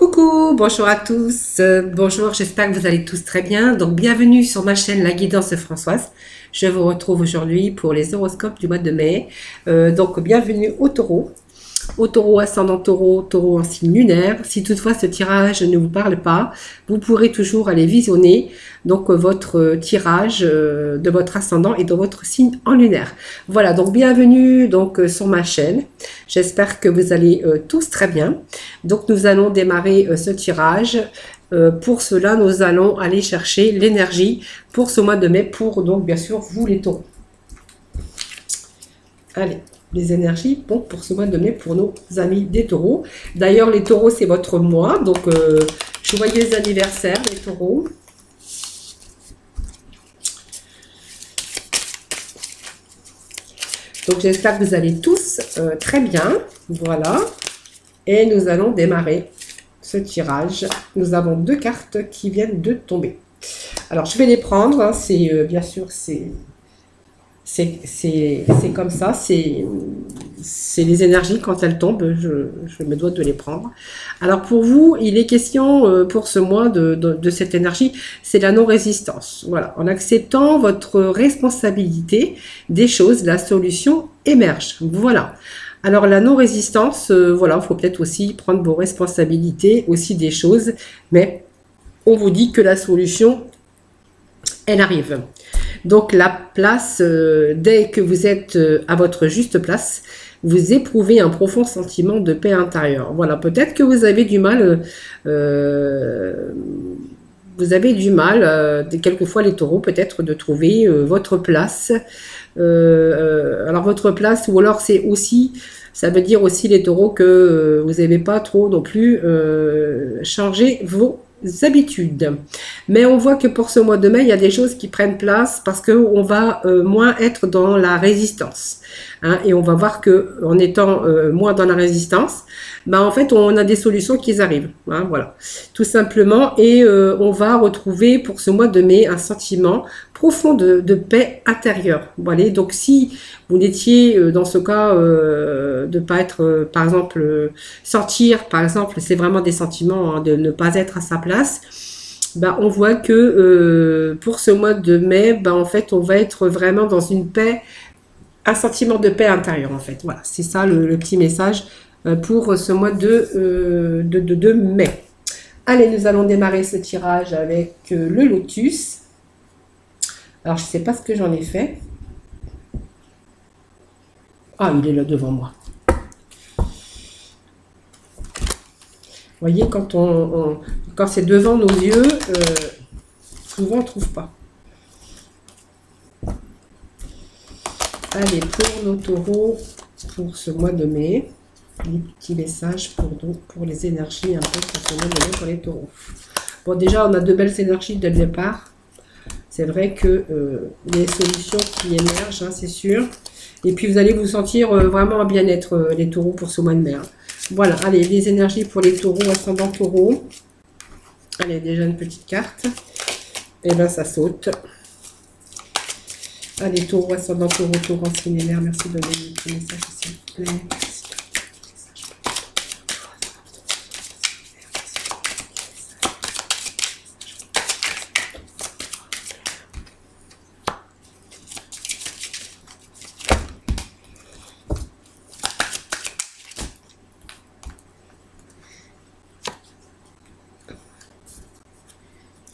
Coucou, bonjour à tous, bonjour, j'espère que vous allez tous très bien. Donc bienvenue sur ma chaîne La Guidance Françoise. Je vous retrouve aujourd'hui pour les horoscopes du mois de mai. Donc bienvenue au taureau ascendant taureau, taureau en signe lunaire. Si toutefois ce tirage ne vous parle pas, vous pourrez toujours aller visionner donc votre tirage de votre ascendant et de votre signe en lunaire. Voilà, donc bienvenue donc sur ma chaîne. J'espère que vous allez tous très bien. Donc nous allons démarrer ce tirage. Pour cela, nous allons aller chercher l'énergie pour ce mois de mai, pour donc bien sûr vous les taureaux. Allez, les énergies bon, pour ce mois de mai pour nos amis des taureaux. D'ailleurs, les taureaux, c'est votre mois, donc joyeux anniversaire les taureaux. Donc j'espère que vous allez tous très bien, voilà. Et nous allons démarrer ce tirage. Nous avons deux cartes qui viennent de tomber. Alors je vais les prendre, hein. C'est bien sûr c'est comme ça, c'est les énergies quand elles tombent, je me dois de les prendre. Alors pour vous, il est question pour ce mois de cette énergie, c'est la non-résistance. Voilà, en acceptant votre responsabilité des choses, la solution émerge. Voilà. Alors la non-résistance, voilà, il faut peut-être aussi prendre vos responsabilités aussi des choses, mais on vous dit que la solution, elle arrive. Donc la place, dès que vous êtes à votre juste place, vous éprouvez un profond sentiment de paix intérieure. Voilà, peut-être que vous avez du mal, quelquefois les taureaux, peut-être de trouver votre place. Alors votre place, ou alors c'est aussi, ça veut dire aussi les taureaux que vous n'avez pas trop non plus changé vos habitudes. Mais on voit que pour ce mois de mai, il y a des choses qui prennent place parce qu'on va moins être dans la résistance. Hein, et on va voir que en étant moins dans la résistance, bah en fait on a des solutions qui arrivent. Hein, voilà, tout simplement. Et on va retrouver pour ce mois de mai un sentiment profond de paix intérieure. Voilà, donc si vous n'étiez dans ce cas de pas être, par exemple, sortir, par exemple, c'est vraiment des sentiments hein, de ne pas être à sa place. Ben, on voit que pour ce mois de mai, ben, en fait, on va être vraiment dans une paix, un sentiment de paix intérieure, en fait. Voilà, c'est ça le petit message pour ce mois de mai. Allez, nous allons démarrer ce tirage avec le lotus. Alors, je ne sais pas ce que j'en ai fait. Ah, il est là devant moi. Vous voyez, quand quand c'est devant nos yeux, souvent on ne trouve pas. Allez, pour nos taureaux, pour ce mois de mai, les petits messages pour les énergies un peu pour ce mois de mai pour les taureaux. Bon, déjà, on a de belles énergies dès le départ. C'est vrai que les solutions qui émergent, hein, c'est sûr. Et puis, vous allez vous sentir vraiment à bien-être, les taureaux, pour ce mois de mai. Hein. Voilà, allez, les énergies pour les taureaux, ascendant taureau. Allez, déjà une petite carte. Et bien, ça saute. Allez, taureau, ascendant taureau, taureau en signe lunaire. Merci de donner des petits messages, s'il vous plaît.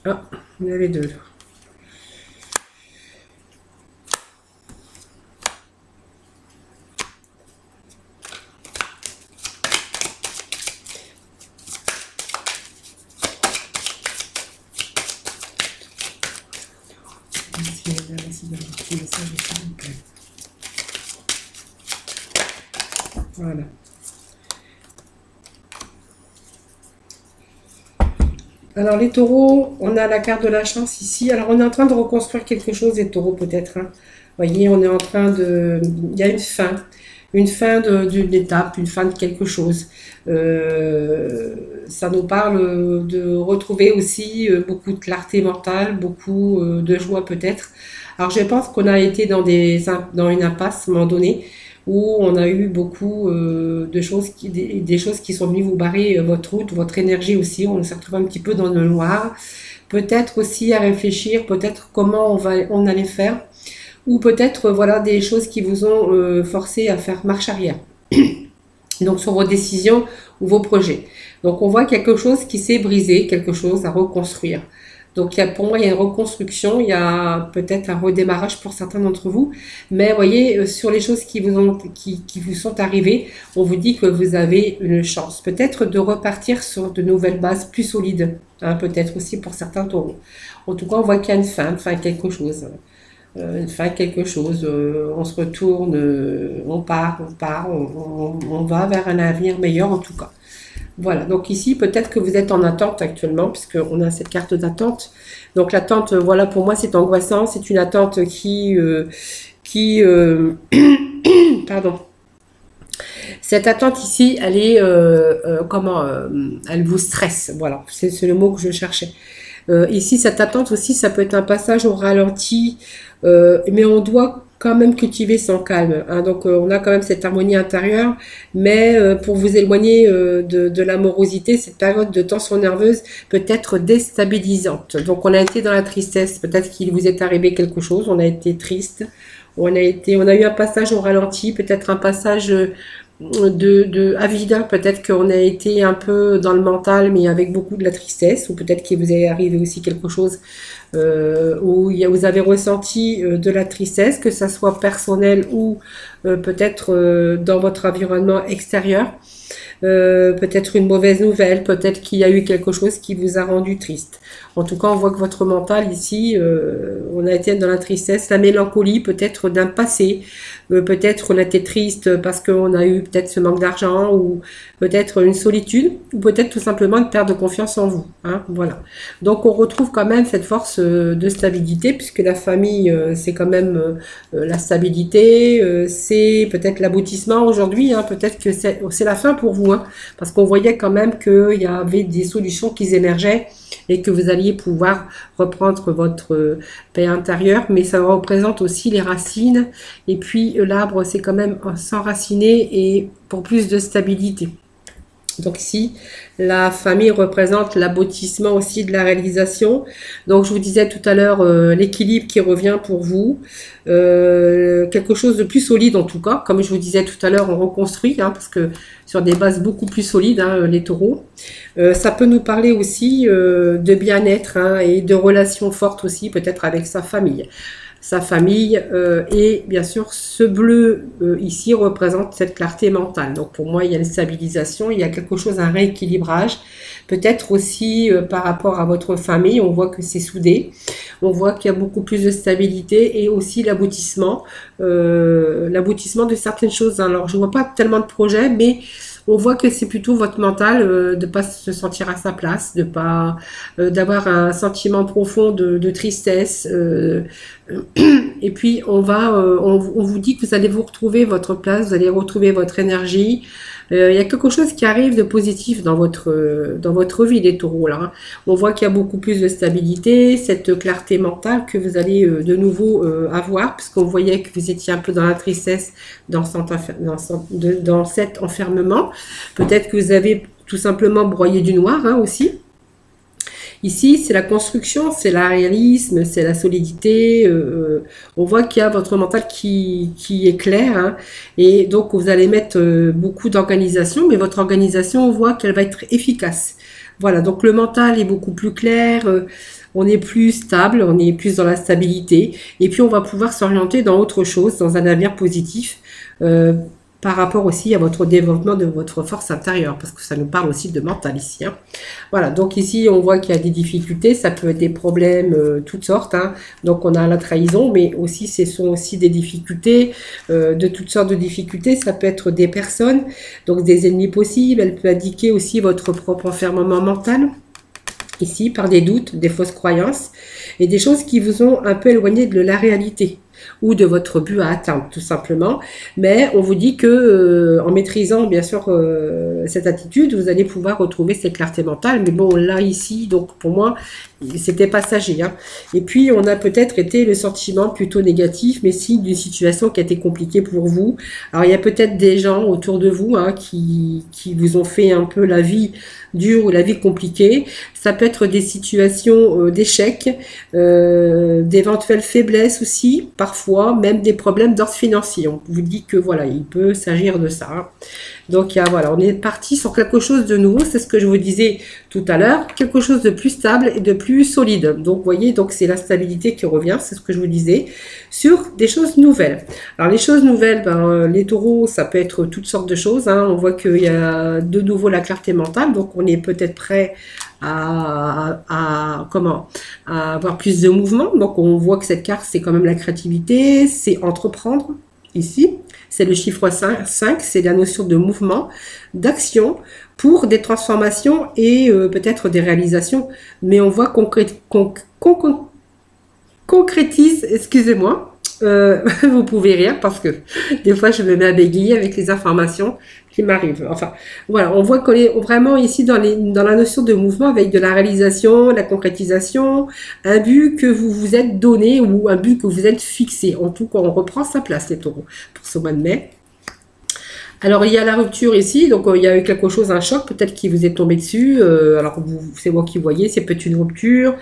Ah, il y en avait deux là. Merci de votre petit message, s'il vous plaît. Voilà. Alors les taureaux, on a la carte de la chance ici. Alors on est en train de reconstruire quelque chose, les taureaux peut-être. Hein. Vous voyez, on est en train de... Il y a une fin d'une étape, une fin de quelque chose. Ça nous parle de retrouver aussi beaucoup de clarté mentale, beaucoup de joie peut-être. Alors je pense qu'on a été dans une impasse à un moment donné, où on a eu beaucoup de choses, des choses qui sont venues vous barrer votre route, votre énergie aussi, on s'est retrouvé un petit peu dans le noir. Peut-être aussi à réfléchir, peut-être comment on allait faire, ou peut-être voilà des choses qui vous ont forcé à faire marche arrière. Donc sur vos décisions ou vos projets. Donc on voit quelque chose qui s'est brisé, quelque chose à reconstruire. Donc pour moi, il y a une reconstruction, il y a peut-être un redémarrage pour certains d'entre vous. Mais vous voyez, sur les choses qui vous sont arrivées, on vous dit que vous avez une chance. Peut-être de repartir sur de nouvelles bases plus solides. Hein, peut-être aussi pour certains taureaux. En tout cas, on voit qu'il y a une fin quelque chose. Une fin quelque chose, on se retourne, on part, on va vers un avenir meilleur en tout cas. Voilà, donc ici, peut-être que vous êtes en attente actuellement, puisqu'on a cette carte d'attente. Donc l'attente, voilà, pour moi, c'est angoissant. C'est une attente pardon. Cette attente ici, elle est, elle vous stresse. Voilà, c'est le mot que je cherchais. Ici, cette attente aussi, ça peut être un passage au ralenti, mais on doit quand même cultiver son calme. Hein. Donc, on a quand même cette harmonie intérieure, mais pour vous éloigner de l'amorosité, cette période de tension nerveuse peut être déstabilisante. Donc, on a été dans la tristesse, peut-être qu'il vous est arrivé quelque chose, on a été triste, on a eu un passage au ralenti, peut-être un passage à vide, peut-être qu'on a été un peu dans le mental mais avec beaucoup de la tristesse, ou peut-être qu'il vous est arrivé aussi quelque chose où vous avez ressenti de la tristesse, que ça soit personnel ou peut-être dans votre environnement extérieur. Peut-être une mauvaise nouvelle, peut-être qu'il y a eu quelque chose qui vous a rendu triste. En tout cas, on voit que votre mental ici, on a été dans la tristesse, la mélancolie peut-être d'un passé, peut-être on a été triste parce qu'on a eu peut-être ce manque d'argent, ou peut-être une solitude, ou peut-être tout simplement une perte de confiance en vous. Hein, voilà. Donc on retrouve quand même cette force de stabilité, puisque la famille, c'est quand même la stabilité, c'est peut-être l'aboutissement aujourd'hui, hein, peut-être que c'est la fin pour vous, hein, parce qu'on voyait quand même qu'il y avait des solutions qui émergeaient et que vous alliez pouvoir reprendre votre paix intérieure, mais ça représente aussi les racines, et puis l'arbre c'est quand même s'enraciner et pour plus de stabilité. Donc ici, la famille représente l'aboutissement aussi de la réalisation. Donc je vous disais tout à l'heure, l'équilibre qui revient pour vous, quelque chose de plus solide en tout cas. Comme je vous disais tout à l'heure, on reconstruit, hein, parce que sur des bases beaucoup plus solides, hein, les taureaux. Ça peut nous parler aussi de bien-être, hein, et de relations fortes aussi, peut-être avec sa famille. Et bien sûr ce bleu ici représente cette clarté mentale. Donc pour moi il y a une stabilisation, il y a quelque chose, un rééquilibrage, peut-être aussi par rapport à votre famille, on voit que c'est soudé, on voit qu'il y a beaucoup plus de stabilité, et aussi l'aboutissement de certaines choses. Alors je vois pas tellement de projets, mais on voit que c'est plutôt votre mental de pas se sentir à sa place, de pas d'avoir un sentiment profond de tristesse. Et puis on vous dit que vous allez vous retrouver votre place, vous allez retrouver votre énergie. Il y a quelque chose qui arrive de positif dans votre vie, les taureaux. Là, hein. On voit qu'il y a beaucoup plus de stabilité, cette clarté mentale que vous allez de nouveau avoir, puisqu'on voyait que vous étiez un peu dans la tristesse, dans cet enfermement. Peut-être que vous avez tout simplement broyé du noir, hein, aussi. Ici, c'est la construction, c'est le réalisme, c'est la solidité. On voit qu'il y a votre mental qui est clair, hein, et donc vous allez mettre beaucoup d'organisation, mais votre organisation, on voit qu'elle va être efficace. Voilà, donc le mental est beaucoup plus clair, on est plus stable, on est plus dans la stabilité, et puis on va pouvoir s'orienter dans autre chose, dans un avenir positif. Par rapport aussi à votre développement de votre force intérieure, parce que ça nous parle aussi de mental ici. Hein. Voilà, donc ici on voit qu'il y a des difficultés, ça peut être des problèmes toutes sortes. Hein. Donc on a la trahison, mais aussi ce sont aussi des difficultés, de toutes sortes de difficultés. Ça peut être des personnes, donc des ennemis possibles. Elle peut indiquer aussi votre propre enfermement mental, ici par des doutes, des fausses croyances, et des choses qui vous ont un peu éloigné de la réalité. ou de votre but à atteindre, tout simplement. Mais on vous dit que en maîtrisant bien sûr cette attitude, vous allez pouvoir retrouver cette clarté mentale. Mais bon, là ici, donc pour moi, c'était passager. Hein. Et puis, on a peut-être été le sentiment plutôt négatif, mais signe d'une situation qui a été compliquée pour vous. Alors, il y a peut-être des gens autour de vous hein, qui vous ont fait un peu la vie dure ou la vie compliquée. Ça peut être des situations d'échec, d'éventuelles faiblesses aussi, parfois même des problèmes d'ordre financier. On vous dit que voilà, il peut s'agir de ça. Hein. Donc voilà, on est parti sur quelque chose de nouveau, c'est ce que je vous disais tout à l'heure, quelque chose de plus stable et de plus solide. Donc vous voyez, donc c'est la stabilité qui revient, c'est ce que je vous disais, sur des choses nouvelles. Alors les choses nouvelles, ben, les taureaux, ça peut être toutes sortes de choses. Hein. On voit qu'il y a de nouveau la clarté mentale, donc on est peut-être prêt à avoir plus de mouvement. Donc on voit que cette carte, c'est quand même la créativité, c'est entreprendre ici. C'est le chiffre 5, c'est la notion de mouvement, d'action pour des transformations et peut-être des réalisations. Mais on voit qu'on concrétise, excusez-moi, vous pouvez rire parce que des fois je me mets à bégayer avec les informations qui m'arrivent. Enfin, voilà, on voit qu'on est vraiment ici dans la notion de mouvement avec de la réalisation, la concrétisation, un but que vous vous êtes donné ou un but que vous êtes fixé. En tout cas, on reprend sa place, les taureaux, pour ce mois de mai. Alors, il y a la rupture ici, donc il y a eu quelque chose, un choc peut-être qui vous est tombé dessus. Alors, c'est moi qui voyez, c'est peut-être une rupture.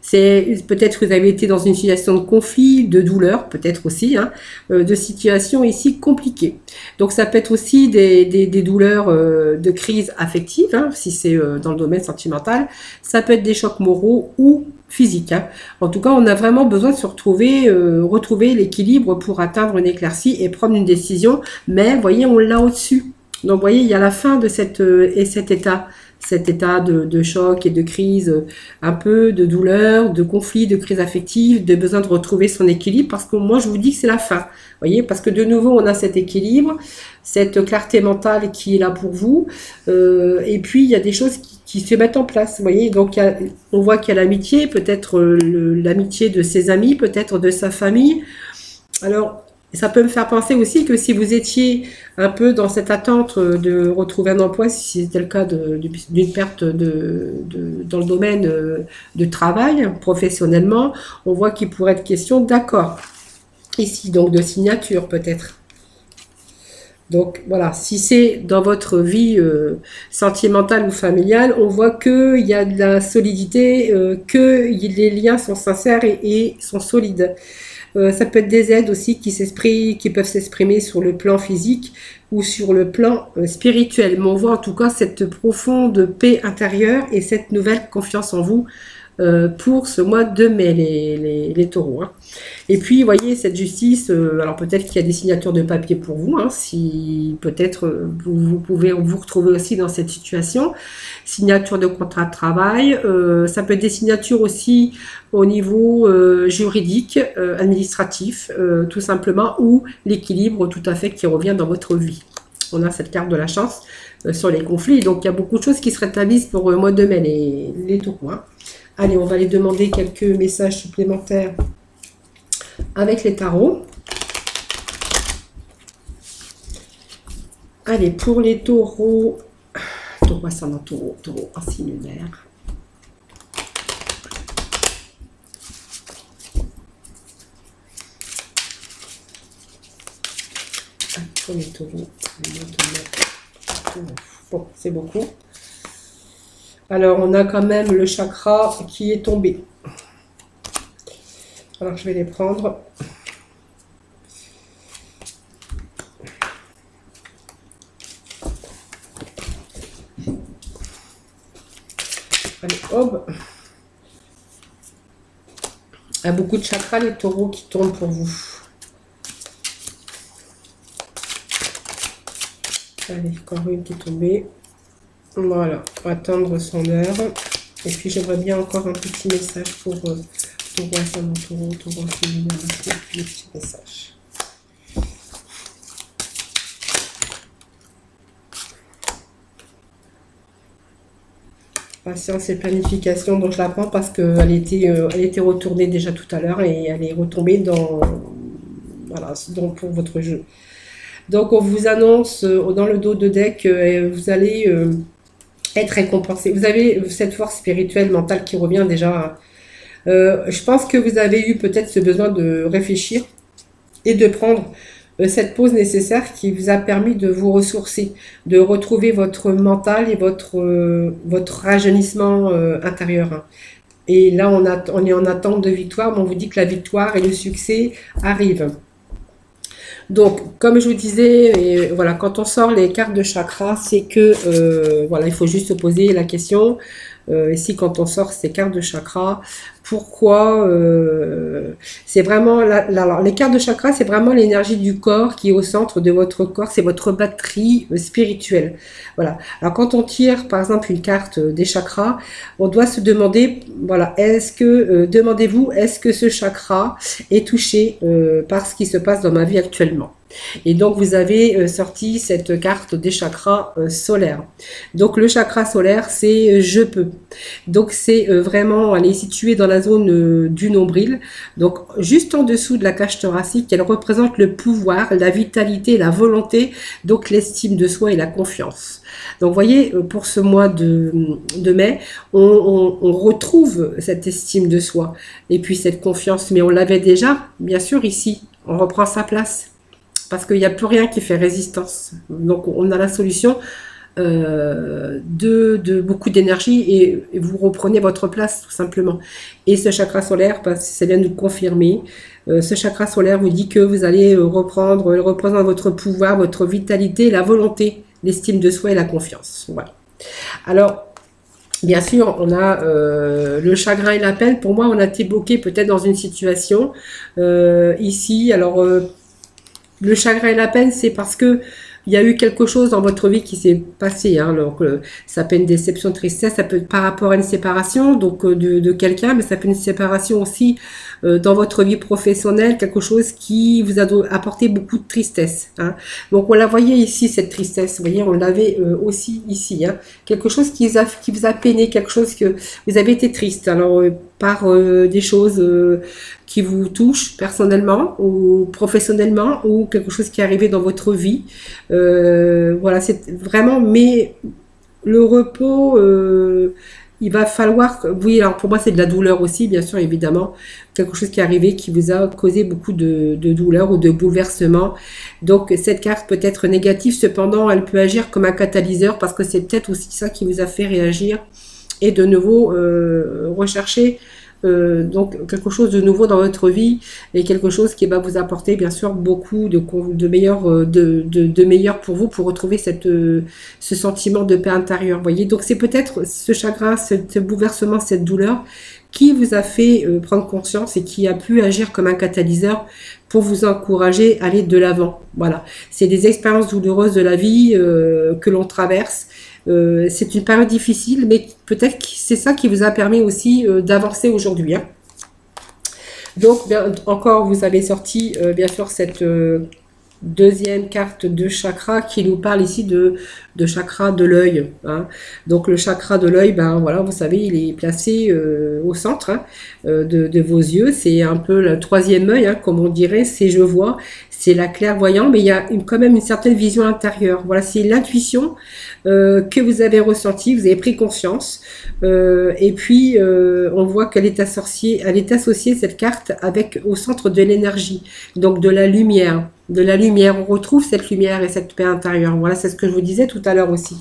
C'est peut-être que vous avez été dans une situation de conflit, de douleur, peut-être aussi, hein, de situation ici compliquée. Donc ça peut être aussi des douleurs de crise affective, hein, si c'est dans le domaine sentimental. Ça peut être des chocs moraux ou physiques. Hein. En tout cas, on a vraiment besoin de se retrouver l'équilibre pour atteindre une éclaircie et prendre une décision. Mais vous voyez, on l'a au-dessus. Donc vous voyez, il y a la fin de cet état de choc et de crise, un peu de douleur, de conflit, de crise affective, de besoin de retrouver son équilibre, parce que moi je vous dis que c'est la fin, voyez, parce que de nouveau on a cet équilibre, cette clarté mentale qui est là pour vous, et puis il y a des choses qui se mettent en place, voyez, donc on voit qu'il y a l'amitié, peut-être l'amitié de ses amis, peut-être de sa famille. Alors ça peut me faire penser aussi que si vous étiez un peu dans cette attente de retrouver un emploi, si c'était le cas d'une perte dans le domaine de travail, professionnellement, on voit qu'il pourrait être question d'accord. Ici, donc de signature peut-être. Donc voilà, si c'est dans votre vie sentimentale ou familiale, on voit qu'il y a de la solidité, que les liens sont sincères et sont solides. Ça peut être des aides aussi qui peuvent s'exprimer sur le plan physique ou sur le plan spirituel. Mais on voit en tout cas cette profonde paix intérieure et cette nouvelle confiance en vous pour ce mois de mai, les taureaux. Hein. Et puis, vous voyez, cette justice, alors peut-être qu'il y a des signatures de papier pour vous, hein, si peut-être vous pouvez vous retrouver aussi dans cette situation. Signature de contrat de travail, ça peut être des signatures aussi au niveau juridique, administratif, tout simplement, ou l'équilibre tout à fait qui revient dans votre vie. On a cette carte de la chance sur les conflits, donc il y a beaucoup de choses qui se rétablissent pour le mois de mai, les taureaux. Hein. Allez, on va aller demander quelques messages supplémentaires avec les tarots. Allez, pour les taureaux, taureau ascendant taureau, taureau en signe lunaire. Pour les taureaux, bon, c'est beaucoup. Alors, on a quand même le chakra qui est tombé. Alors, je vais les prendre. Allez, hop. Il y a beaucoup de chakras, les taureaux, qui tombent pour vous. Allez, encore une qui est tombée. Voilà, attendre son heure. Et puis j'aimerais bien encore un petit message pour taureau ascendant taureau, taureau féminin, un petit message. Patience et planification, donc je la prends parce qu'elle était retournée déjà tout à l'heure et elle est retombée Voilà, donc pour votre jeu. Donc on vous annonce dans le dos de deck, vous allez être récompensé. Vous avez cette force spirituelle, mentale qui revient déjà. Je pense que vous avez eu peut-être ce besoin de réfléchir et de prendre cette pause nécessaire qui vous a permis de vous ressourcer, de retrouver votre mental et votre rajeunissement intérieur, hein. Et là, on est en attente de victoire, mais on vous dit que la victoire et le succès arrivent. Donc, comme je vous disais, et voilà, quand on sort les cartes de chakra, c'est que, voilà, il faut juste se poser la question, ici, quand on sort ces cartes de chakra, pourquoi c'est vraiment, alors, les cartes de chakra, c'est vraiment l'énergie du corps qui est au centre de votre corps, c'est votre batterie spirituelle. Voilà. Alors, quand on tire, par exemple, une carte des chakras, on doit se demander, voilà, demandez-vous, est-ce que ce chakra est touché par ce qui se passe dans ma vie actuellement? Et donc, vous avez sorti cette carte des chakras solaires. Donc, le chakra solaire, c'est je peux. Donc, c'est vraiment, elle est située dans la zone du nombril. Donc, juste en dessous de la cage thoracique, elle représente le pouvoir, la vitalité, la volonté, donc l'estime de soi et la confiance. Donc, vous voyez, pour ce mois de mai, on retrouve cette estime de soi et puis cette confiance. Mais on l'avait déjà, bien sûr, ici. On reprend sa place. Parce qu'il n'y a plus rien qui fait résistance. Donc, on a la solution de beaucoup d'énergie et vous reprenez votre place, tout simplement. Et ce chakra solaire, ça vient de nous confirmer. Ce chakra solaire vous dit que vous allez reprendre votre pouvoir, votre vitalité, la volonté, l'estime de soi et la confiance. Voilà. Alors, bien sûr, on a le chagrin et la peine. Pour moi, on a été bloqué peut-être dans une situation ici. Alors, le chagrin et la peine, c'est parce que il y a eu quelque chose dans votre vie qui s'est passé. Hein, donc, ça peut être une déception, tristesse, ça peut être par rapport à une séparation donc de quelqu'un, mais ça peut être une séparation aussi dans votre vie professionnelle, quelque chose qui vous a apporté beaucoup de tristesse. Hein. Donc, on la voyait ici, cette tristesse. Vous voyez, on l'avait aussi ici. Hein. Quelque chose qui vous a peiné, quelque chose que vous avez été triste. Alors, par des choses qui vous touchent personnellement ou professionnellement ou quelque chose qui est arrivé dans votre vie. Voilà, c'est vraiment, mais le repos, il va falloir, oui, alors pour moi c'est de la douleur aussi, bien sûr, évidemment, quelque chose qui est arrivé qui vous a causé beaucoup de douleur ou de bouleversement. Donc cette carte peut être négative, cependant elle peut agir comme un catalyseur parce que c'est peut-être aussi ça qui vous a fait réagir et de nouveau rechercher donc quelque chose de nouveau dans votre vie et quelque chose qui va vous apporter bien sûr beaucoup de meilleur pour vous pour retrouver ce sentiment de paix intérieure. Voyez, donc c'est peut-être ce chagrin, ce bouleversement, cette douleur qui vous a fait prendre conscience et qui a pu agir comme un catalyseur pour vous encourager à aller de l'avant. Voilà, c'est des expériences douloureuses de la vie que l'on traverse. C'est une période difficile, mais peut-être que c'est ça qui vous a permis aussi d'avancer aujourd'hui. Hein. Donc, bien, encore, vous avez sorti, bien sûr, cette deuxième carte de chakra qui nous parle ici de chakra de l'œil. Hein. Donc, le chakra de l'œil, ben voilà, vous savez, il est placé au centre hein, de vos yeux. C'est un peu le troisième œil, hein, comme on dirait, c'est je vois. C'est la clairvoyance, mais il y a quand même une certaine vision intérieure. Voilà, c'est l'intuition que vous avez ressentie, vous avez pris conscience. Et puis, on voit qu'elle est associée, cette carte, au centre de l'énergie, donc de la lumière. De la lumière, on retrouve cette lumière et cette paix intérieure. Voilà, c'est ce que je vous disais tout à l'heure aussi.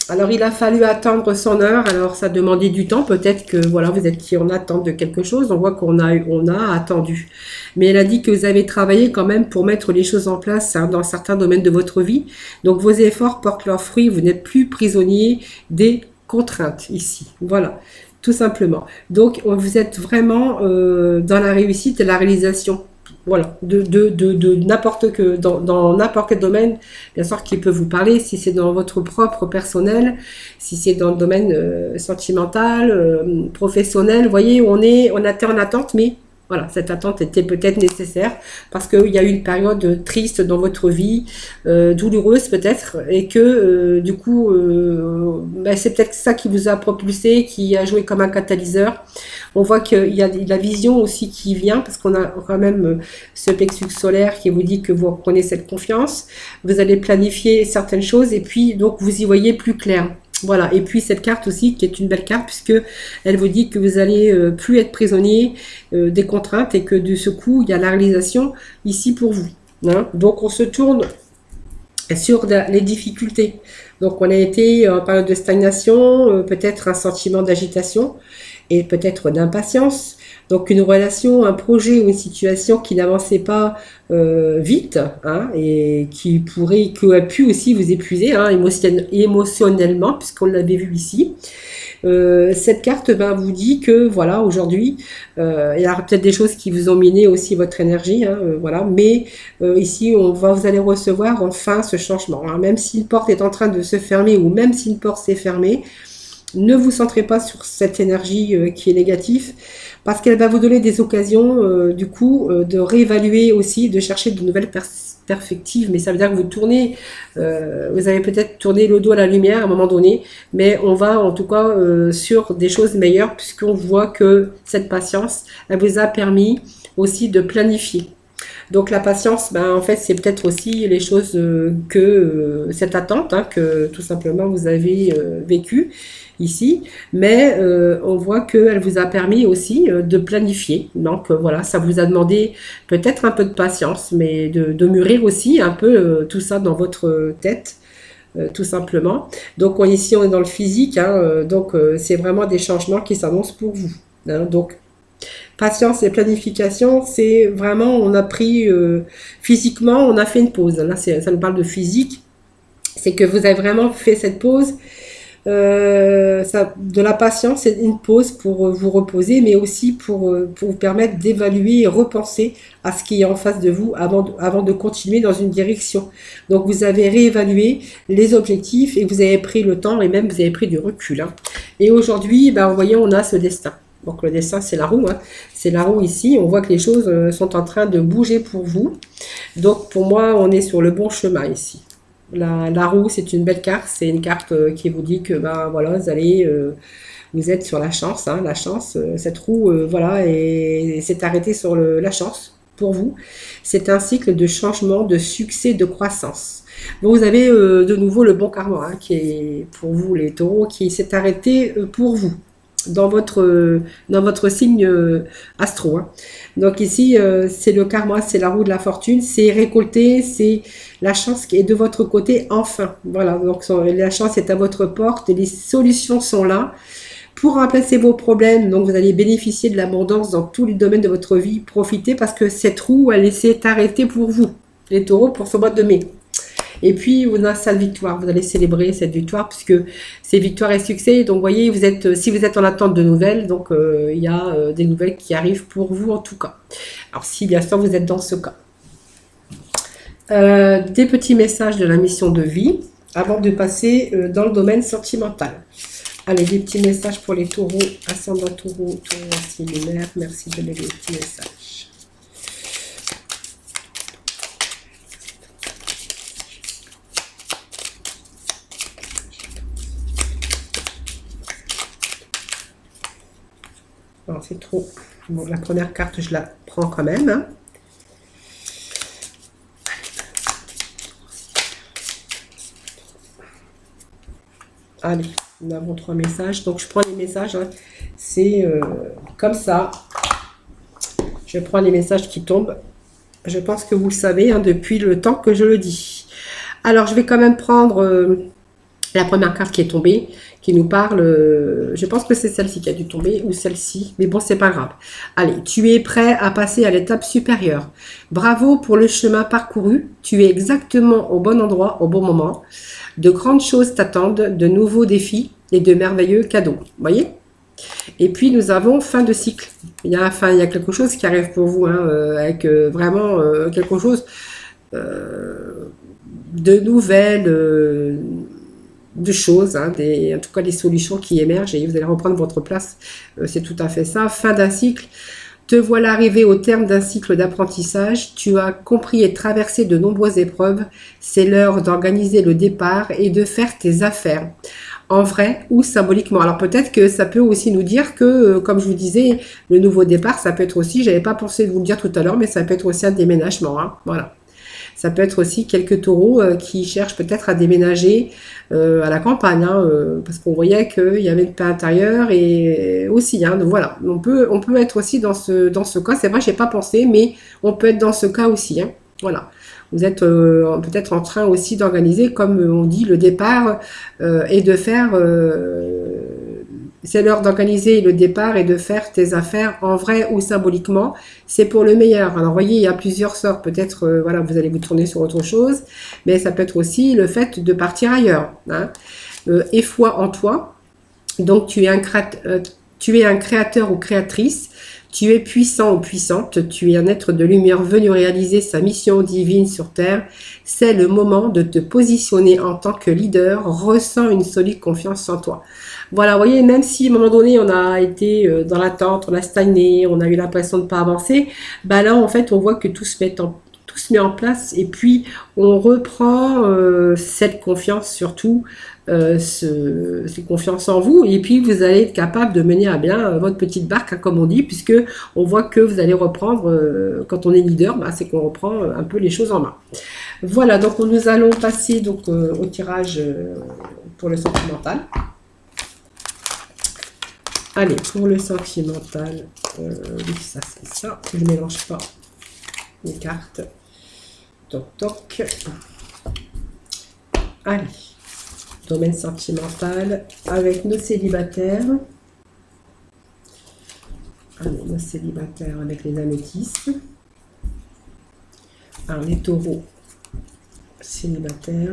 Alors, il a fallu attendre son heure. Alors, ça demandait du temps. Peut-être que, voilà, vous êtes en attente de quelque chose. On voit qu'on a attendu. Mais elle a dit que vous avez travaillé quand même pour mettre les choses en place hein, dans certains domaines de votre vie. Donc, vos efforts portent leurs fruits. Vous n'êtes plus prisonnier des contraintes ici. Voilà, tout simplement. Donc, vous êtes vraiment dans la réussite et la réalisation. Voilà, de n'importe que dans n'importe quel domaine, bien sûr, qui peut vous parler, si c'est dans votre propre personnel, si c'est dans le domaine sentimental, professionnel, vous voyez, on a été en attente, mais Voilà, cette attente était peut-être nécessaire parce qu'il y a eu une période triste dans votre vie, douloureuse peut-être, et que du coup, ben, c'est peut-être ça qui vous a propulsé, qui a joué comme un catalyseur. On voit qu'il y a de la vision aussi qui vient parce qu'on a quand même ce plexus solaire qui vous dit que vous reprenez cette confiance. Vous allez planifier certaines choses et puis donc vous y voyez plus clair. Voilà, et puis cette carte aussi qui est une belle carte puisque elle vous dit que vous allez plus être prisonnier des contraintes et que de ce coup il y a la réalisation ici pour vous. Hein. Donc on se tourne sur les difficultés. Donc on a été en période de stagnation, peut-être un sentiment d'agitation et peut-être d'impatience. Donc une relation, un projet ou une situation qui n'avançait pas vite hein, et qui aurait pu aussi vous épuiser hein, émotionnellement, puisqu'on l'avait vu ici. Cette carte ben, vous dit que voilà aujourd'hui il y aura peut-être des choses qui vous ont miné aussi votre énergie hein, voilà, mais ici vous allez recevoir enfin ce changement hein. Même si une porte est en train de se fermer ou même si une porte s'est fermée, ne vous centrez pas sur cette énergie qui est négative parce qu'elle va vous donner des occasions du coup de réévaluer aussi, de chercher de nouvelles perspectives, mais ça veut dire que vous tournez, vous avez peut-être tourné le dos à la lumière à un moment donné, mais on va en tout cas sur des choses meilleures puisqu'on voit que cette patience, elle vous a permis aussi de planifier. Donc la patience, ben, en fait, c'est peut-être aussi les choses que cette attente hein, que tout simplement vous avez vécue ici, mais on voit qu'elle vous a permis aussi de planifier. Donc voilà, ça vous a demandé peut-être un peu de patience, mais de mûrir aussi un peu tout ça dans votre tête. Tout simplement. Donc ici on est dans le physique, hein, donc c'est vraiment des changements qui s'annoncent pour vous. Hein, donc patience et planification, c'est vraiment, on a pris physiquement, on a fait une pause. Là, ça nous parle de physique. C'est que vous avez vraiment fait cette pause. De la patience, c'est une pause pour vous reposer, mais aussi pour vous permettre d'évaluer et repenser à ce qui est en face de vous avant de continuer dans une direction. Donc, vous avez réévalué les objectifs et vous avez pris le temps et même vous avez pris du recul. Hein. Et aujourd'hui, ben, vous voyez, on a ce destin. Donc le dessin, c'est la roue. Hein. C'est la roue ici. On voit que les choses sont en train de bouger pour vous. Donc pour moi, on est sur le bon chemin ici. La roue, c'est une belle carte. C'est une carte qui vous dit que ben, voilà, vous êtes sur la chance. Hein, la chance, cette roue, voilà, et c'est arrêté sur la chance pour vous. C'est un cycle de changement, de succès, de croissance. Donc vous avez de nouveau le bon karma hein, qui est pour vous les taureaux, qui s'est arrêté pour vous. Dans votre signe astro. Hein. Donc ici, c'est le karma, c'est la roue de la fortune, c'est récolter, c'est la chance qui est de votre côté enfin. Voilà, donc la chance est à votre porte et les solutions sont là pour remplacer vos problèmes. Donc vous allez bénéficier de l'abondance dans tous les domaines de votre vie. Profitez parce que cette roue, elle s'est arrêtée pour vous, les taureaux, pour ce mois de mai. Et puis, on a cette victoire. Vous allez célébrer cette victoire puisque c'est victoire et succès. Donc, vous voyez, si vous êtes en attente de nouvelles, donc il y a des nouvelles qui arrivent pour vous en tout cas. Alors, si bien sûr vous êtes dans ce cas. Des petits messages de la mission de vie avant de passer dans le domaine sentimental. Allez, des petits messages pour les taureaux, ascendant taureau, taureau, lunaire. Merci de donner des petits messages. C'est trop. Bon, la première carte, je la prends quand même. Hein. Allez, nous avons 3 messages. Donc, je prends les messages. Hein. C'est comme ça. Je prends les messages qui tombent. Je pense que vous le savez hein, depuis le temps que je le dis. Alors, je vais quand même prendre la première carte qui est tombée, qui nous parle, je pense que c'est celle-ci qui a dû tomber, ou celle-ci, mais bon, c'est pas grave. Allez, tu es prêt à passer à l'étape supérieure. Bravo pour le chemin parcouru, tu es exactement au bon endroit, au bon moment. De grandes choses t'attendent, de nouveaux défis et de merveilleux cadeaux. Vous voyez? Et puis, nous avons fin de cycle. Il y a quelque chose qui arrive pour vous, hein, avec vraiment quelque chose de nouvelles... de choses, hein, en tout cas des solutions qui émergent et vous allez reprendre votre place, c'est tout à fait ça. Fin d'un cycle, Te voilà arrivé au terme d'un cycle d'apprentissage. Tu as compris et traversé de nombreuses épreuves. C'est l'heure d'organiser le départ et de faire tes affaires, en vrai ou symboliquement. Alors peut-être que ça peut aussi nous dire que, comme je vous disais, le nouveau départ, ça peut être aussi, j'avais pas pensé de vous le dire tout à l'heure, mais ça peut être aussi un déménagement. Hein, voilà. Ça peut être aussi quelques taureaux qui cherchent peut-être à déménager à la campagne, hein, parce qu'on voyait qu'il y avait une paix intérieure et aussi, hein, donc voilà, on peut être aussi dans ce cas. C'est vrai, j'ai pas pensé, mais on peut être dans ce cas aussi. Hein, voilà. Vous êtes peut-être en train aussi d'organiser, comme on dit, le départ et de faire... c'est l'heure d'organiser le départ et de faire tes affaires en vrai ou symboliquement. C'est pour le meilleur. Alors, vous voyez, il y a plusieurs sorts. Peut-être, voilà, vous allez vous tourner sur autre chose. Mais ça peut être aussi le fait de partir ailleurs. Hein. Et foi en toi. Donc, tu es un créateur ou créatrice. Tu es puissant ou puissante, tu es un être de lumière venu réaliser sa mission divine sur Terre. C'est le moment de te positionner en tant que leader. Ressens une solide confiance en toi. Voilà, vous voyez, même si à un moment donné, on a été dans l'attente, on a stagné, on a eu l'impression de ne pas avancer, bah là, en fait, on voit que tout se met en place et puis on reprend cette confiance surtout, cette confiance en vous, et puis vous allez être capable de mener à bien votre petite barque, hein, comme on dit, puisque on voit que vous allez reprendre, quand on est leader, bah, c'est qu'on reprend un peu les choses en main. Voilà, donc nous allons passer donc, au tirage pour le sentimental. Allez, pour le sentimental, oui, ça c'est ça, je ne mélange pas les cartes. Toc toc. Allez, domaine sentimental avec nos célibataires. Allez, nos célibataires avec les améthystes. Alors, les taureaux célibataires.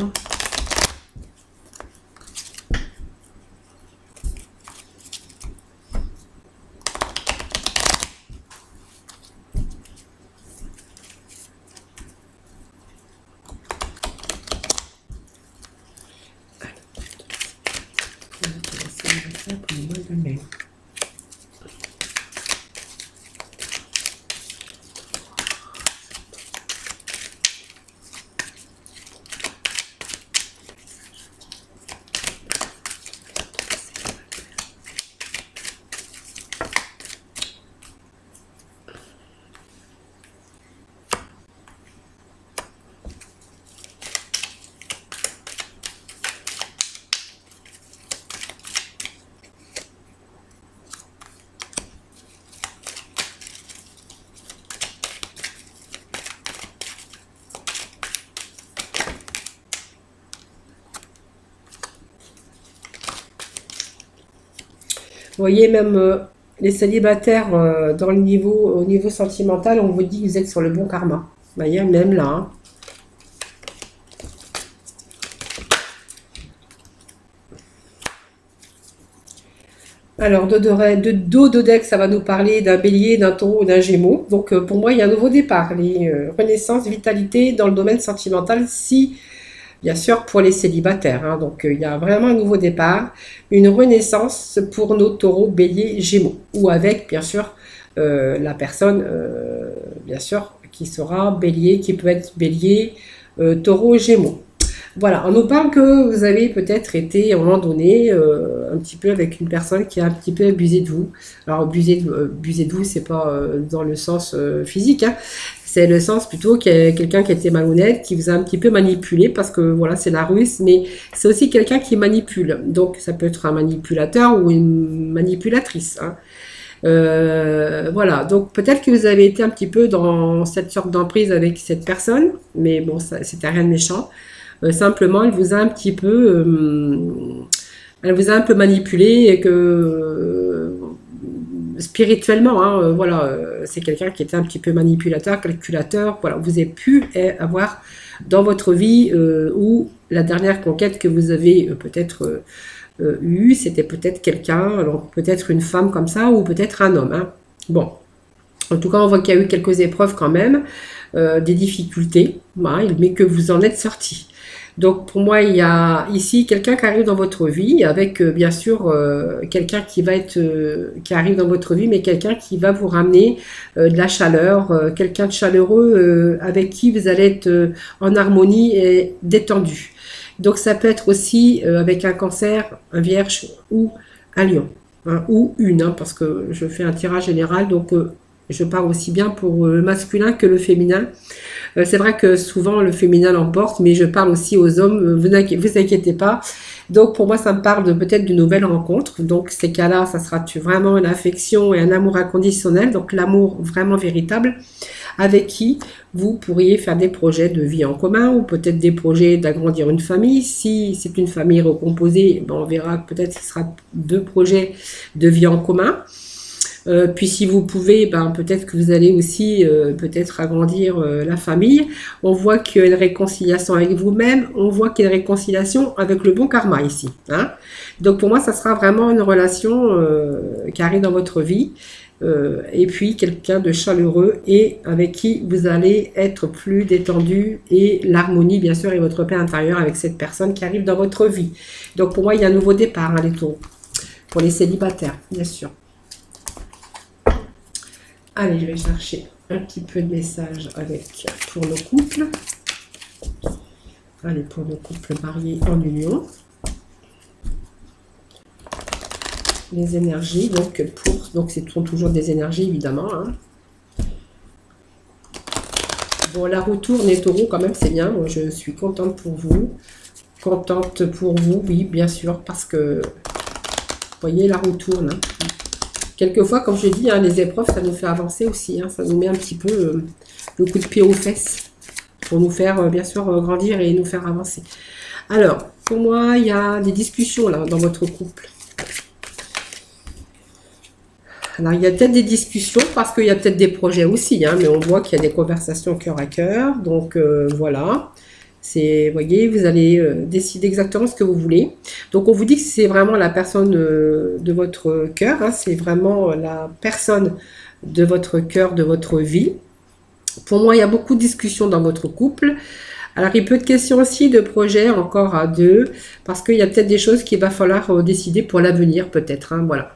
Pour le mois de mai. Vous voyez, même les célibataires dans au niveau sentimental, on vous dit que vous êtes sur le bon karma. Vous voyez, même là. Hein. Alors, dos de deck, ça va nous parler d'un bélier, d'un taureau ou d'un gémeau. Donc, pour moi, il y a un nouveau départ. Les renaissances, vitalité dans le domaine sentimental, si, bien sûr, pour les célibataires. Hein. Donc, il y a vraiment un nouveau départ. Une renaissance pour nos taureaux, béliers, gémeaux. Ou avec, bien sûr, la personne, bien sûr, qui sera bélier, qui peut être bélier, taureau, gémeaux. Voilà, on nous parle que vous avez peut-être été à un moment donné un petit peu avec une personne qui a un petit peu abusé de vous. Alors abusé de vous, c'est pas dans le sens physique, hein. C'est le sens plutôt qu'il y a quelqu'un qui était malhonnête, qui vous a un petit peu manipulé, parce que voilà, c'est la ruse, mais c'est aussi quelqu'un qui manipule. Donc ça peut être un manipulateur ou une manipulatrice. Hein. Voilà, donc peut-être que vous avez été un petit peu dans cette sorte d'emprise avec cette personne, mais bon, c'était rien de méchant. Simplement, elle vous a un petit peu, elle vous a un peu manipulé et que spirituellement, hein, voilà, c'est quelqu'un qui était un petit peu manipulateur, calculateur. Voilà, vous avez pu avoir dans votre vie ou la dernière conquête que vous avez peut-être eue, c'était peut-être quelqu'un, alors peut-être une femme comme ça ou peut-être un homme. Hein. Bon, en tout cas, on voit qu'il y a eu quelques épreuves quand même, des difficultés, voilà, mais que vous en êtes sorti. Donc pour moi, il y a ici quelqu'un qui arrive dans votre vie avec bien sûr quelqu'un qui va être qui arrive dans votre vie, mais quelqu'un qui va vous ramener de la chaleur, quelqu'un de chaleureux avec qui vous allez être en harmonie et détendu. Donc ça peut être aussi avec un cancer, un vierge ou un lion, hein, ou une, hein, parce que je fais un tirage général, donc je parle aussi bien pour le masculin que le féminin. C'est vrai que souvent le féminin l'emporte, mais je parle aussi aux hommes, vous inquiétez pas. Donc pour moi, ça me parle de peut-être d'une nouvelle rencontre. Donc ces cas-là, ça sera vraiment une affection et un amour inconditionnel, donc l'amour vraiment véritable, avec qui vous pourriez faire des projets de vie en commun ou peut-être des projets d'agrandir une famille. Si c'est une famille recomposée, ben on verra que peut-être ce sera 2 projets de vie en commun. Puis si vous pouvez, ben, peut-être que vous allez aussi peut-être agrandir la famille. On voit qu'il y a une réconciliation avec vous-même, on voit qu'il y a une réconciliation avec le bon karma ici. Hein. Donc pour moi, ça sera vraiment une relation qui arrive dans votre vie. Et puis quelqu'un de chaleureux et avec qui vous allez être plus détendu et l'harmonie bien sûr et votre paix intérieure avec cette personne qui arrive dans votre vie. Donc pour moi, il y a un nouveau départ, hein, les taureaux, pour les célibataires, bien sûr. Allez, je vais chercher un petit peu de messages pour nos couples. Allez, pour nos couples mariés en union. Les énergies, donc c'est toujours des énergies, évidemment. Hein. Bon, la roue tourne, les taureaux, quand même, c'est bien. Moi, je suis contente pour vous. Contente pour vous, oui, bien sûr, parce que, vous voyez, la roue tourne. Hein. Quelquefois, comme je dis, hein, les épreuves, ça nous fait avancer aussi. Hein, ça nous met un petit peu le coup de pied aux fesses pour nous faire, bien sûr, grandir et nous faire avancer. Alors, pour moi, il y a des discussions là dans votre couple. Alors, il y a peut-être des discussions parce qu'il y a peut-être des projets aussi. Hein, mais on voit qu'il y a des conversations cœur à cœur. Donc, voilà. Vous voyez, vous allez décider exactement ce que vous voulez. Donc, on vous dit que c'est vraiment la personne de votre cœur. Hein, c'est vraiment la personne de votre cœur, de votre vie. Pour moi, il y a beaucoup de discussions dans votre couple. Alors, il peut être question aussi de projets encore à 2, parce qu'il y a peut-être des choses qu'il va falloir décider pour l'avenir, peut-être. Hein, voilà.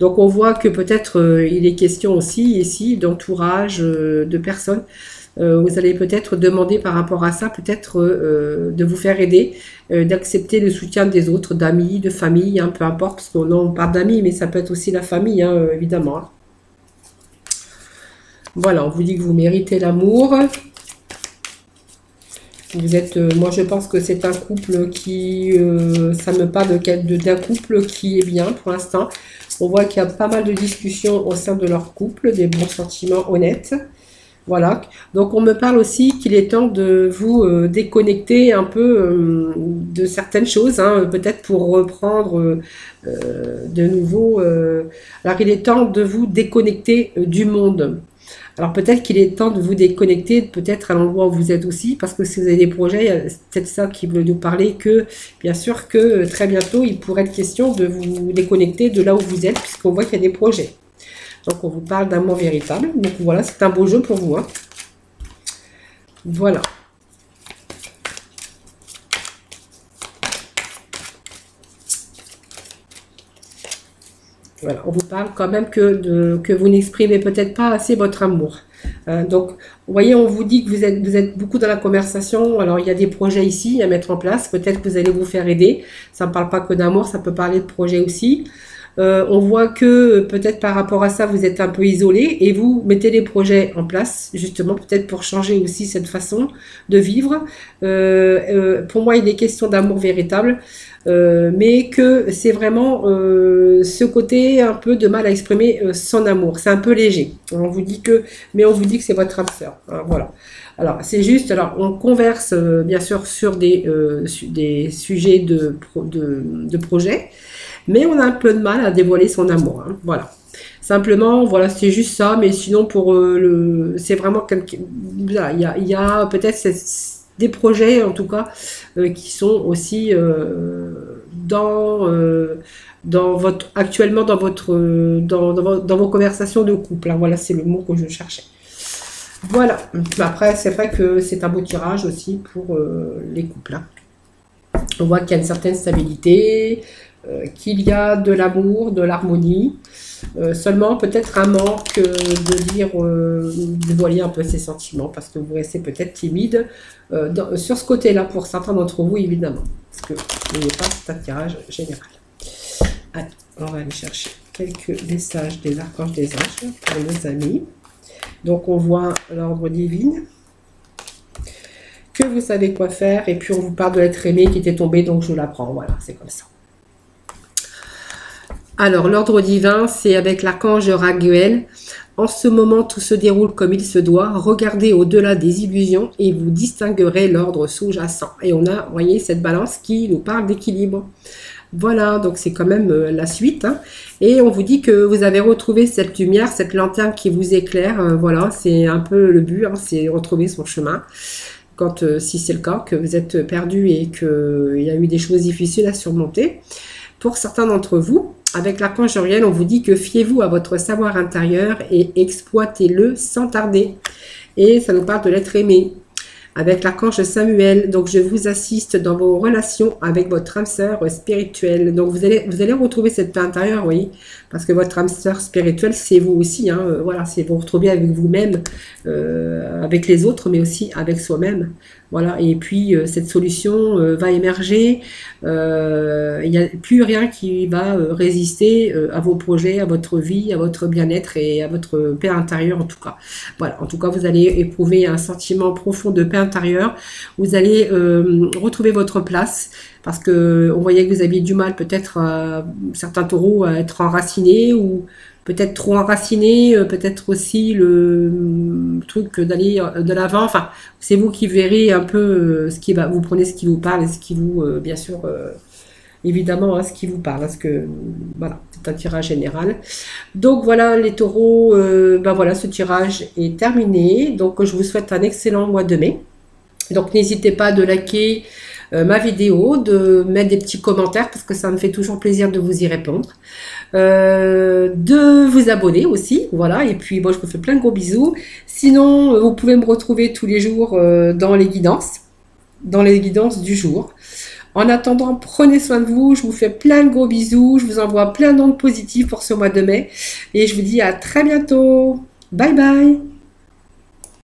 Donc, on voit que peut-être il est question aussi ici d'entourage de personnes. Vous allez peut-être demander par rapport à ça, peut-être de vous faire aider, d'accepter le soutien des autres, d'amis, de famille, hein, peu importe, parce qu'on parle d'amis, mais ça peut être aussi la famille, hein, évidemment. Hein. Voilà, on vous dit que vous méritez l'amour. Vous êtes, moi je pense que c'est un couple qui, ça me parle d'un couple qui est bien pour l'instant. On voit qu'il y a pas mal de discussions au sein de leur couple, des bons sentiments honnêtes. Voilà, donc on me parle aussi qu'il est temps de vous déconnecter un peu de certaines choses, hein, peut-être pour reprendre de nouveau. Alors il est temps de vous déconnecter du monde. Alors peut-être qu'il est temps de vous déconnecter, peut-être à l'endroit où vous êtes aussi, parce que si vous avez des projets, c'est peut-être ça qui veut nous parler, que bien sûr que très bientôt il pourrait être question de vous déconnecter de là où vous êtes, puisqu'on voit qu'il y a des projets. Donc, on vous parle d'amour véritable. Donc, voilà, c'est un beau jeu pour vous. Hein. Voilà. Voilà, on vous parle quand même que vous n'exprimez peut-être pas assez votre amour. Donc, vous voyez, on vous dit que vous êtes beaucoup dans la conversation. Alors, il y a des projets ici à mettre en place. Peut-être que vous allez vous faire aider. Ça ne parle pas que d'amour, ça peut parler de projets aussi. On voit que peut-être par rapport à ça, vous êtes un peu isolé et vous mettez des projets en place, justement, peut-être pour changer aussi cette façon de vivre. Pour moi, il est question d'amour véritable, mais que c'est vraiment ce côté un peu de mal à exprimer son amour. C'est un peu léger. On vous dit mais on vous dit que c'est votre âme sœur. Hein, voilà. Alors, c'est juste, alors on converse bien sûr sur des sujets de projet. Mais on a un peu de mal à dévoiler son amour. Hein. Voilà. Simplement, voilà, c'est juste ça. Mais sinon, c'est vraiment quelqu'un. Il y a peut-être des projets, en tout cas, qui sont aussi actuellement dans vos conversations de couple. Hein. Voilà, c'est le mot que je cherchais. Voilà. Après, c'est vrai que c'est un beau tirage aussi pour les couples. Hein. On voit qu'il y a une certaine stabilité, qu'il y a de l'amour, de l'harmonie. Seulement peut-être un manque de dire, de voiler un peu ses sentiments parce que vous restez peut-être timide sur ce côté-là pour certains d'entre vous évidemment. Parce que vous n'avez pas cet tirage général. Allez, on va aller chercher quelques messages des archanges des anges pour nos amis. Donc on voit l'ordre divin, que vous savez quoi faire, et puis on vous parle de l'être aimé qui était tombé, donc je vous l'apprends, voilà, c'est comme ça. Alors l'ordre divin, c'est avec l'archange Raguel. En ce moment, tout se déroule comme il se doit. Regardez au-delà des illusions et vous distinguerez l'ordre sous-jacent. Et on a, vous voyez, cette balance qui nous parle d'équilibre. Voilà, donc c'est quand même la suite. Hein. Et on vous dit que vous avez retrouvé cette lumière, cette lanterne qui vous éclaire. Voilà, c'est un peu le but, hein, c'est retrouver son chemin. Quand, si c'est le cas, que vous êtes perdu et qu'il y a eu des choses difficiles à surmonter. Pour certains d'entre vous, avec l'archange Uriel, on vous dit que fiez-vous à votre savoir intérieur et exploitez-le sans tarder. Et ça nous parle de l'être aimé. Avec l'archange Samuel, donc je vous assiste dans vos relations avec votre âme sœur spirituelle. Donc vous allez retrouver cette paix intérieure, oui, parce que votre âme sœur spirituelle, c'est vous aussi. Hein, voilà, c'est vous retrouver avec vous-même, avec les autres, mais aussi avec soi-même. Voilà, et puis cette solution va émerger. Il n'y a plus rien qui va résister à vos projets, à votre vie, à votre bien-être et à votre paix intérieure en tout cas. Voilà, en tout cas, vous allez éprouver un sentiment profond de paix intérieure. Vous allez retrouver votre place parce que on voyait que vous aviez du mal peut-être certains taureaux à être enracinés ou peut-être trop enraciné, peut-être aussi le truc d'aller de l'avant. Enfin, c'est vous qui verrez un peu ce qui va. Vous prenez ce qui vous parle et ce qui vous, bien sûr, évidemment, hein, ce qui vous parle. Parce que voilà, c'est un tirage général. Donc voilà, les taureaux. Ben voilà, ce tirage est terminé. Donc je vous souhaite un excellent mois de mai. Donc n'hésitez pas de liker ma vidéo, de mettre des petits commentaires parce que ça me fait toujours plaisir de vous y répondre. De vous abonner aussi, voilà, et puis moi je vous fais plein de gros bisous. Sinon, vous pouvez me retrouver tous les jours dans les guidances du jour. En attendant, prenez soin de vous, je vous fais plein de gros bisous, je vous envoie plein d'ondes positives pour ce mois de mai, et je vous dis à très bientôt. Bye bye.